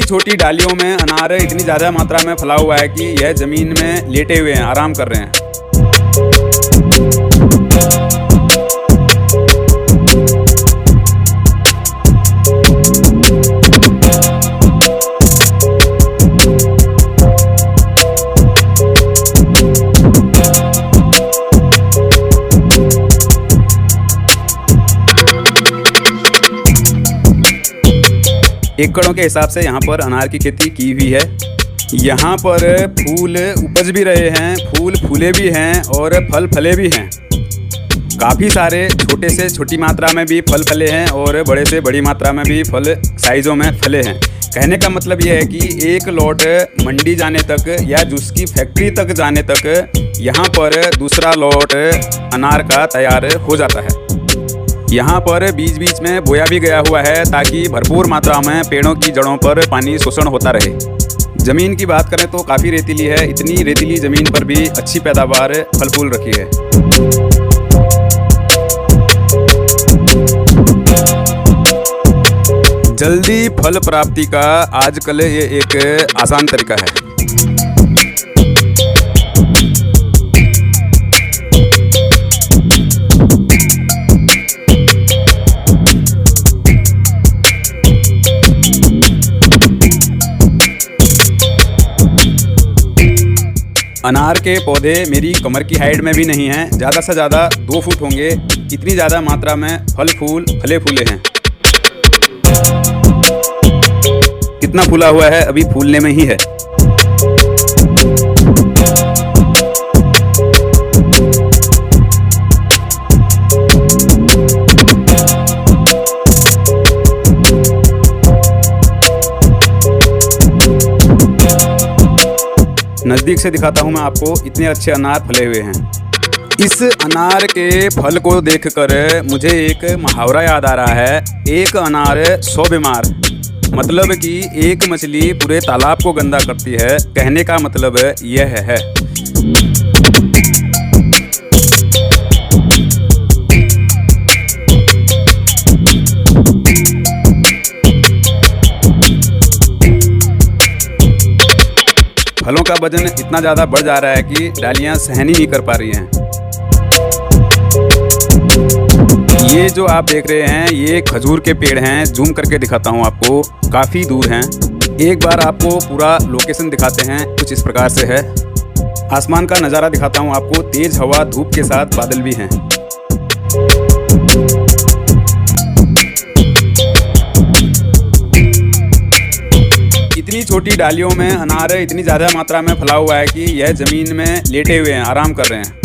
छोटी डालियों में अनार इतनी ज़्यादा मात्रा में फैला हुआ है कि यह ज़मीन में लेटे हुए हैं, आराम कर रहे हैं। एकड़ों के हिसाब से यहाँ पर अनार की खेती की हुई है। यहाँ पर फूल उपज भी रहे हैं, फूल फूले भी हैं और फल फले भी हैं। काफ़ी सारे छोटे से छोटी मात्रा में भी फल फले हैं और बड़े से बड़ी मात्रा में भी फल साइज़ों में फले हैं। कहने का मतलब यह है कि एक लॉट मंडी जाने तक या जूस की फैक्ट्री तक जाने तक यहाँ पर दूसरा लॉट अनार का तैयार हो जाता है। यहाँ पर बीच बीच में बोया भी गया हुआ है ताकि भरपूर मात्रा में पेड़ों की जड़ों पर पानी शोषण होता रहे। ज़मीन की बात करें तो काफ़ी रेतीली है। इतनी रेतीली ज़मीन पर भी अच्छी पैदावार फल फूल रखी है। जल्दी फल प्राप्ति का आजकल ये एक आसान तरीका है। अनार के पौधे मेरी कमर की हाइट में भी नहीं हैं, ज़्यादा से ज़्यादा 2 फुट होंगे। इतनी ज़्यादा मात्रा में फल फूल फले फूले हैं। कितना फूला हुआ है, अभी फूलने में ही है। नज़दीक से दिखाता हूँ मैं आपको, इतने अच्छे अनार फले हुए हैं। इस अनार के फल को देखकर मुझे एक मुहावरा याद आ रहा है, एक अनार 100 बीमार। मतलब कि एक मछली पूरे तालाब को गंदा करती है। कहने का मतलब यह है। फलों का वजन इतना ज़्यादा बढ़ जा रहा है कि डालियाँ सहन ही नहीं कर पा रही हैं। ये जो आप देख रहे हैं ये खजूर के पेड़ हैं। जूम करके दिखाता हूँ आपको, काफ़ी दूर हैं। एक बार आपको पूरा लोकेशन दिखाते हैं, कुछ इस प्रकार से है। आसमान का नज़ारा दिखाता हूँ आपको, तेज़ हवा धूप के साथ बादल भी हैं। इतनी छोटी डालियों में अनार इतनी ज़्यादा मात्रा में फैला हुआ है कि यह ज़मीन में लेटे हुए हैं, आराम कर रहे हैं।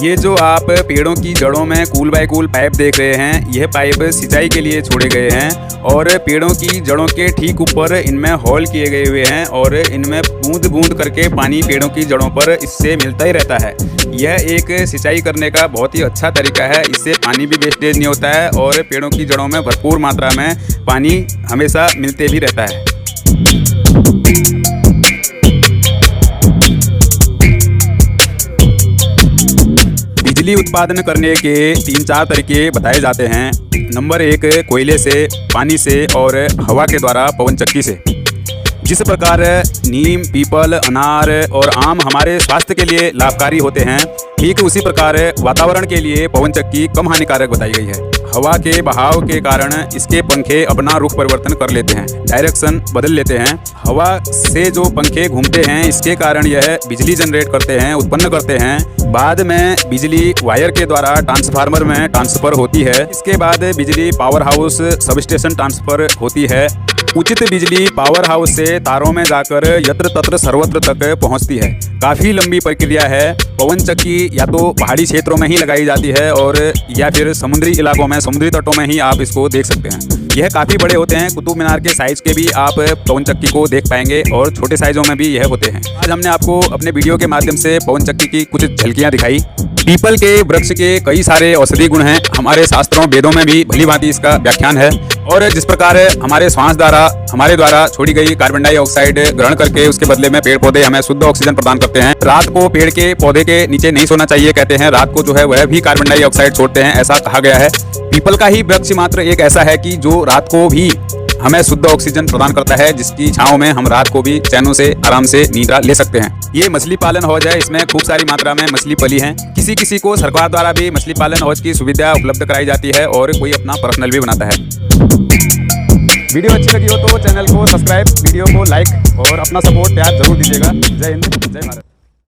ये जो आप पेड़ों की जड़ों में कूल बाय कूल पाइप देख रहे हैं, यह पाइप सिंचाई के लिए छोड़े गए हैं और पेड़ों की जड़ों के ठीक ऊपर इनमें होल किए गए हुए हैं और इनमें बूंद बूंद करके पानी पेड़ों की जड़ों पर इससे मिलता ही रहता है। यह एक सिंचाई करने का बहुत ही अच्छा तरीका है। इससे पानी भी वेस्टेज नहीं होता है और पेड़ों की जड़ों में भरपूर मात्रा में पानी हमेशा मिलते भी रहता है। बिजली उत्पादन करने के 3-4 तरीके बताए जाते हैं। नंबर 1, कोयले से, पानी से और हवा के द्वारा पवन चक्की से। जिस प्रकार नीम, पीपल, अनार और आम हमारे स्वास्थ्य के लिए लाभकारी होते हैं, ठीक उसी प्रकार वातावरण के लिए पवन चक्की कम हानिकारक बताई गई है। हवा के बहाव के कारण इसके पंखे अपना रुख परिवर्तन कर लेते हैं, डायरेक्शन बदल लेते हैं। हवा से जो पंखे घूमते हैं इसके कारण यह बिजली जनरेट करते हैं, उत्पन्न करते हैं। बाद में बिजली वायर के द्वारा ट्रांसफार्मर में ट्रांसफ़र होती है। इसके बाद बिजली power house, sub station transfer होती है। उचित बिजली पावर हाउस से तारों में जाकर यत्र तत्र सर्वत्र तक पहुंचती है। काफ़ी लंबी प्रक्रिया है। पवन चक्की या तो पहाड़ी क्षेत्रों में ही लगाई जाती है और या फिर समुद्री इलाकों में, समुद्री तटों में ही आप इसको देख सकते हैं। यह काफ़ी बड़े होते हैं। कुतुब मीनार के साइज़ के भी आप पवन चक्की को देख पाएंगे और छोटे साइज़ों में भी यह होते हैं। आज हमने आपको अपने वीडियो के माध्यम से पवन चक्की की कुछ झलकियाँ दिखाई। पीपल के वृक्ष के कई सारे औषधि गुण हैं। हमारे शास्त्रों वेदों में भी भली भांति इसका व्याख्यान है। और जिस प्रकार हमारे श्वास हमारे द्वारा छोड़ी गई कार्बन डाइऑक्साइड ग्रहण करके उसके बदले में पेड़ पौधे हमें शुद्ध ऑक्सीजन प्रदान करते हैं। रात को पेड़ के पौधे के नीचे नहीं सोना चाहिए कहते हैं। रात को जो है वह भी कार्बन डाइऑक्साइड छोड़ते हैं, ऐसा कहा गया है। पीपल का ही वृक्ष मात्र एक ऐसा है कि जो रात को भी हमें शुद्ध ऑक्सीजन प्रदान करता है, जिसकी छांव में हम रात को भी चैनों से आराम से नींद ले सकते हैं। ये मछली पालन हौज है। इसमें खूब सारी मात्रा में मछली पली है। किसी किसी को सरकार द्वारा भी मछली पालन हौज की सुविधा उपलब्ध कराई जाती है और कोई अपना पर्सनल भी बनाता है। वीडियो अच्छी लगी हो तो चैनल को सब्सक्राइब, वीडियो को लाइक और अपना सपोर्ट प्यार जरूर दीजिएगा। जय हिंद, जय भारत।